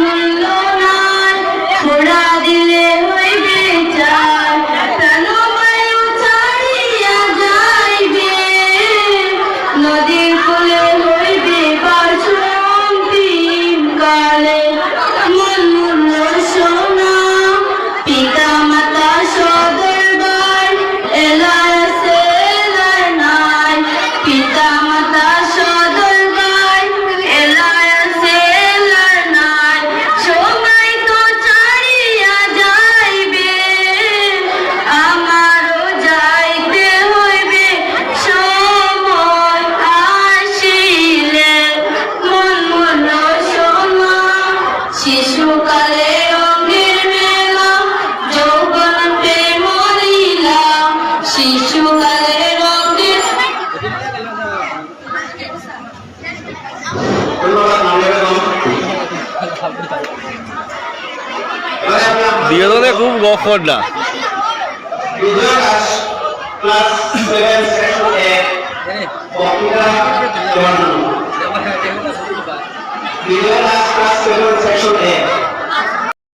মূল্য নাই, খোঁড়া দিলে হইবে চার, প্রাণবায়ু ছাড়িয়া যাইবে, নদীর কূলে হইবে বাসন্তীম কালে। মন মূল্য সোনা, পিতা মাতা সদরবার, এলায় আছে এলায় নাই, পিতা মাতা সদরবার, এলায় আছে এলায় নাই, সময় তো ছাড়িয়া যাইবে, আমারও যাইতে হইবে, সময় আসিলে। মন মূল্য সোনা, শিশুকালে রঙের মেলা, যৌবনতে মরিলা, শিশুকালে রঙের। বিনোদনে খুব গফর না। বিজয় দাস ক্লাস 7 সেকশন A বক্তৃতা দেওয়ার জন্য। বিজয় দাস ক্লাস 7 সেকশন A